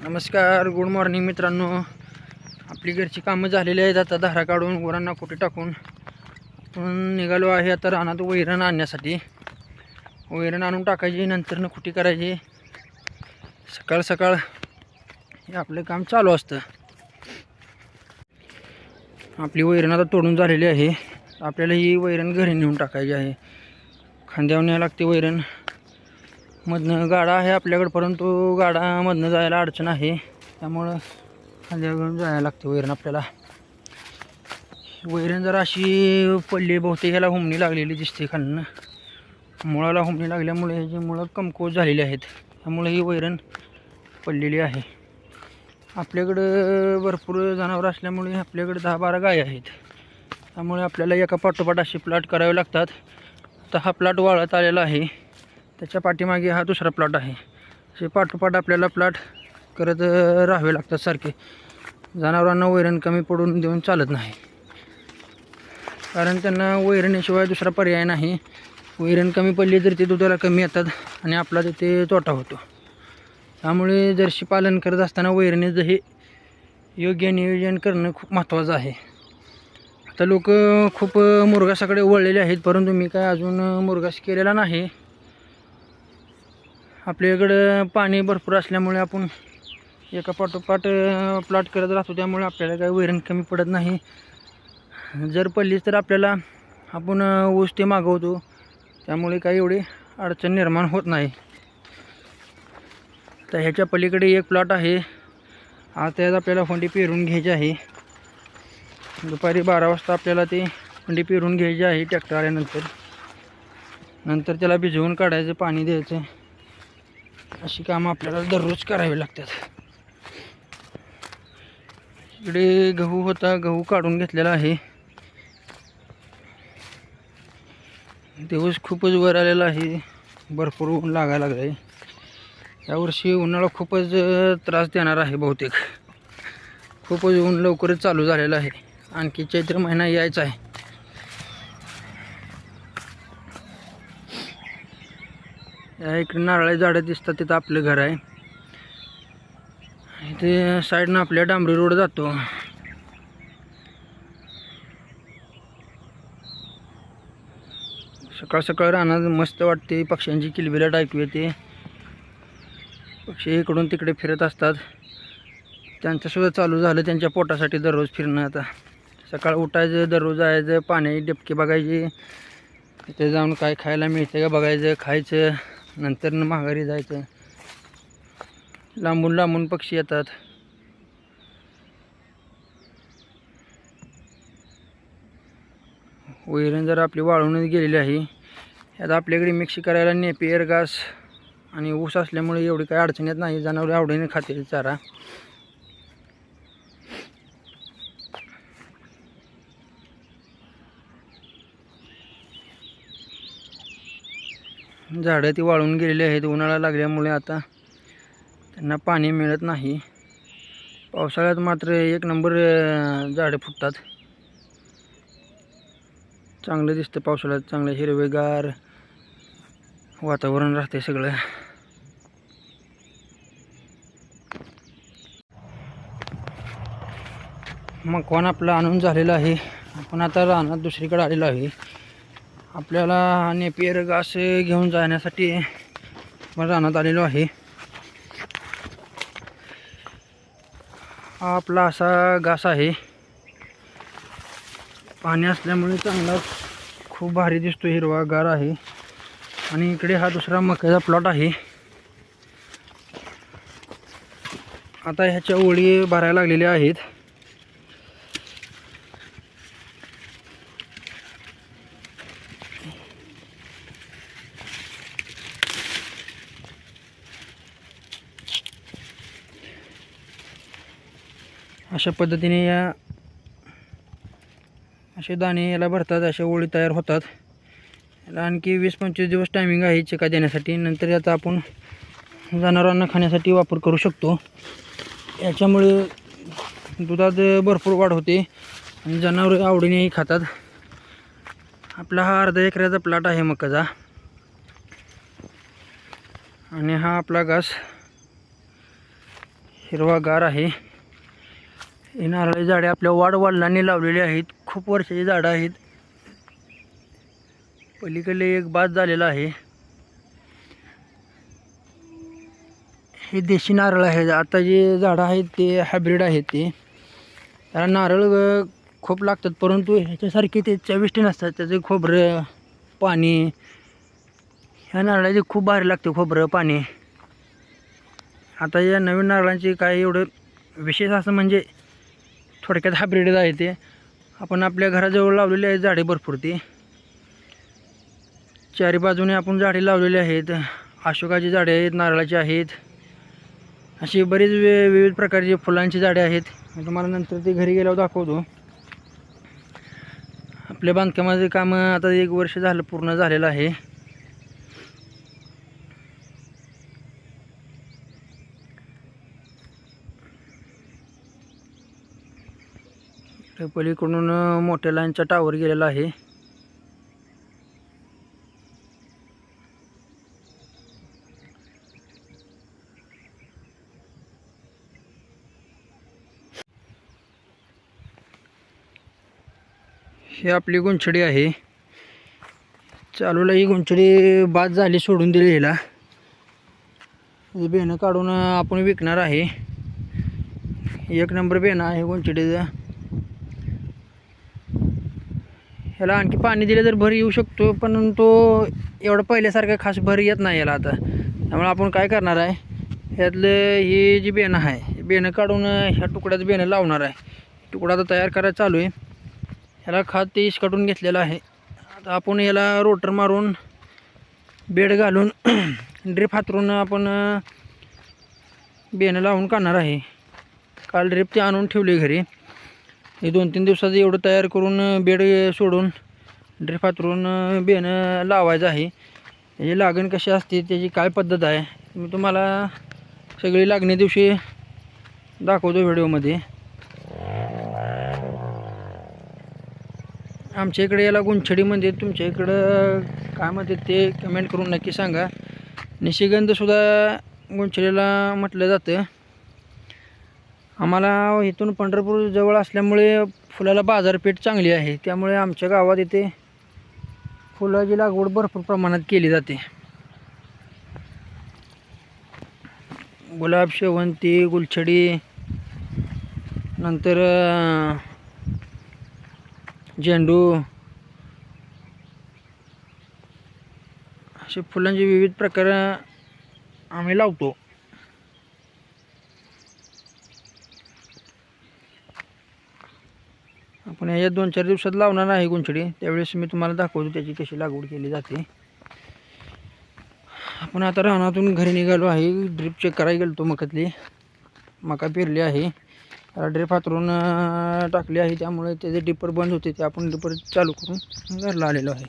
नमस्कार, good morning मित्रांनो. आपली घरची कामं झालेली आहेत. आता धारा काढून गुरांना कुठे टाकून आपण निघालो आहे आता रानात वैरण आणण्यासाठी. वैरण आणून टाकायची, नंतर कुटी करायची. सकाळ सकाळ हे आपलं काम चालू असतं. आपली वैरण आता तोडून झालेली आहे. आपल्याला ही वैरण घरी नेऊन टाकायची आहे. खांद्यावर न्यायला लागते वैरण. मधनं गाडा आहे आपल्याकडं, परंतु गाडामधनं जायला अडचण आहे, त्यामुळं खांद्यावर घेऊन जायला लागते वैरण आपल्याला. वैरण जरा अशी पडली, बहुतेक ह्याला हुमणी लागलेली दिसते. खालनं मुळाला हुमणी लागल्यामुळे ह्याची मुळं कमकुवत झालेली आहेत, त्यामुळे ही वैरण पडलेली आहे. आपल्याकडं भरपूर जनावर असल्यामुळे आपल्याकडे 10-12 गाय आहेत, त्यामुळे आपल्याला एका पाठोपाठ असे प्लॉट करावे लागतात. तर हा प्लॉट वाळत आलेला आहे, त्याच्या पाठीमागे हा दुसरा प्लॉट आहे. असे पाठोपाठ आपल्याला प्लॉट करत राहावे लागतात सारखे. जनावरांना वैरण कमी पडून देऊन चालत नाही, कारण त्यांना वैरणीशिवाय दुसरा पर्याय नाही. वैरण कमी पडली तर ते दुधाला कमी येतात आणि आपला तिथे तोटा होतो. त्यामुळे जर्सी पालन करत असताना वैरणीचं हे योग्य नियोजन करणं खूप महत्त्वाचं आहे. आता लोक खूप मुरघासाकडे वळलेले आहेत, परंतु मी काय अजून मुरघास केलेला नाही. आपल्याकडं पाणी भरपूर असल्यामुळे आपण एका पाठोपाठ प्लॉट करत राहतो, त्यामुळे आपल्याला काही वैरण कमी पडत नाही. जर पडलीच तर आपल्याला आपण ऊस ते मागवतो, त्यामुळे काही एवढी अडचण निर्माण होत नाही. तर ह्याच्या पलीकडे एक प्लॉट आहे. आता त्यात आपल्याला हुंडी पेरून घ्यायची आहे. दुपारी 12 वाजता आपल्याला ते हुंडी पेरून घ्यायची आहे. ट्रॅक्टर आल्यानंतर नंतर त्याला भिजवून काढायचं, पाणी द्यायचं. अशी कामं आपल्याला दररोज करावी लागतात. इकडे गहू होता, गहू काढून घेतलेला आहे. दिवस खूपच वर आलेला आहे, भरपूर ऊन लागायला लागलं आहे. यावर्षी उन्हाळा खूपच त्रास देणार आहे बहुतेक. खूपच ऊन लवकरच चालू झालेलं आहे. आणखी चैत्र महिना यायचा आहे. या इकडे नारळी झाडं दिसतात, तिथं आपलं घर आहे. इथे साईडनं आपल्या डांबरी रोड जातो. सकाळ सकाळ रानात मस्त वाटते. पक्ष्यांची किलबिलाट ऐकू येते. पक्षी इकडून तिकडे फिरत असतात. त्यांचंसुद्धा चालू झालं त्यांच्या पोटासाठी दररोज फिरणं. आता सकाळ उठायचं, दररोज जायचं, पाण्याची डबके बघायची, तिथे जाऊन काय खायला मिळते का बघायचं, खायचं, नंतर माघारी जायचं. लांबून लांबून पक्षी येतात. वैरण जर आपली वाळूनच गेलेली आहे. यात आपल्याकडे मिक्स करायला नेपियर घास आणि ऊस असल्यामुळे एवढी काही अडचण येत नाही. जनावरे आवडीने खातील चारा. झाडं ती वाळून गेलेली आहेत उन्हाळा लागल्यामुळे. आता त्यांना पाणी मिळत नाही. पावसाळ्यात मात्र एक नंबर झाडं फुटतात. चांगलं दिसतं पावसाळ्यात, चांगलं हिरवेगार वातावरण राहते सगळं. मकवान आपलं आणून झालेलं आहे. आपण आता रानात दुसरीकडे आलेलो आहे. आपल्याला नेपियर घास घेऊन जाण्यासाठी आपण रानात आलेलो आहे. हा आपला असा घास आहे. पाणी असल्यामुळे चांगला खूप भारी दिसतो, हिरवागार आहे. आणि इकडे हा दुसरा मक्याचा प्लॉट आहे. आता ह्याच्या ओळी भरायला लागलेल्या आहेत. अशा पद्धतीने असे दाणे याला भरतात, अशा ओळी तयार होतात. याला आणखी 20-25 दिवस टायमिंग आहे चिका देण्यासाठी. नंतर याचा आपण जनावरांना खाण्यासाठी वापर करू शकतो. याच्यामुळे दुधात भरपूर वाढ होते आणि जनावरे आवडीनेही खातात. आपला हा अर्धा एकराचा प्लॉट आहे मकाचा, आणि हा आपला घास हिरवागार आहे. ही नारळाची झाडे आपल्या वडिलांनी लावलेली आहेत. खूप वर्षाची झाडं आहेत. पलीकडे एक बाज झालेला आहे. हे देशी नारळ आहे. आता जे झाडं आहेत ते हायब्रिड आहेत. ते त्याला नारळ खूप लागतात, परंतु ह्याच्यासारखे ते चविष्ट नसतात. त्याचे खोबरं पाणी, ह्या नारळाचे खूप भारी लागते खोबरं पाणी. आता या नवीन नारळांचे काय एवढं विशेष असं म्हणजे थोडक्यात हायब्रिड आहे. ते आपण आपल्या घराजवळ लावलेले आहेत झाडे भरपूर. ती चारी बाजूने आपण झाडे लावलेली आहेत. अशोकाची झाडे आहेत, नारळाची आहेत, अशी बरीच विविध प्रकारची फुलांची झाडे आहेत. मी तुम्हाला नंतर ते घरी गेल्यावर दाखवतो. आपल्या बांधकामाचे काम आता 1 वर्ष झालं पूर्ण झालेलं आहे. पलीकडून मोठ्या लाईनचा टावर गेलेला आहे. ही आपली गुंछडी आहे. चालूला ही गुंछडी बाद झाली, सोडून दिली. हिला बेणं काढून आपण विकणार आहे. 1 नंबर बेणं आहे गुंछडीचं. ह्याला आणखी पाणी दिले तर भर येऊ शकतो, पण तो एवढं पहिल्यासारखं खास भर येत नाही याला आता. त्यामुळे आपण काय करणार आहे, ह्यातलं ही जी बेणं आहे बेणं काढून ह्या तुकड्याचं बेणं लावणार आहे. तुकडा आता तयार करायला चालू आहे. ह्याला खात ते काढून घेतलेलं आहे. आता आपण याला रोटर मारून बेड घालून ड्रिप हातरून आपण बेणं लावून काढणार आहे. काल ड्रिप ते आणून ठेवले घरी. हे 2-3 दिवसाचं एवढं तयार करून बेड सोडून ड्रिप हातरून बेणं लावायचं आहे. त्याची लागण कशी असते, त्याची काय पद्धत आहे, मी तुम्हाला सगळी लागणे दिवशी दाखवतो व्हिडिओमध्ये. आमच्या इकडे याला गुंछडी म्हणजे, तुमच्या इकडं काय म्हणते ते कमेंट करून नक्की सांगा. निशिगंधसुद्धा गुंछडीला म्हटलं जातं. आम्हाला इथून पंढरपूर जवळ असल्यामुळे फुलाला बाजारपेठ चांगली आहे. त्यामुळे आमच्या गावात इथे फुलाची लागवड भरपूर प्रमाणात केली जाते. गुलाब, शेवंती, गुलछडी, नंतर झेंडू, असे फुलांचे विविध प्रकार आम्ही लावतो. आपण या 2-4 दिवसात लावणार आहे गुंछडी. त्यावेळेस मी तुम्हाला दाखवतो त्याची कशी लागवड केली जाते. आपण आता रानातून घरी निघालो आहे. ड्रिप चेक करायला गेलो. मकातली मका पेरली आहे. ड्रिप हातरून टाकली आहे, त्यामुळे त्याचे डिपर बंद होते. ते आपण डिपर चालू करून घरला आलेलो आहे.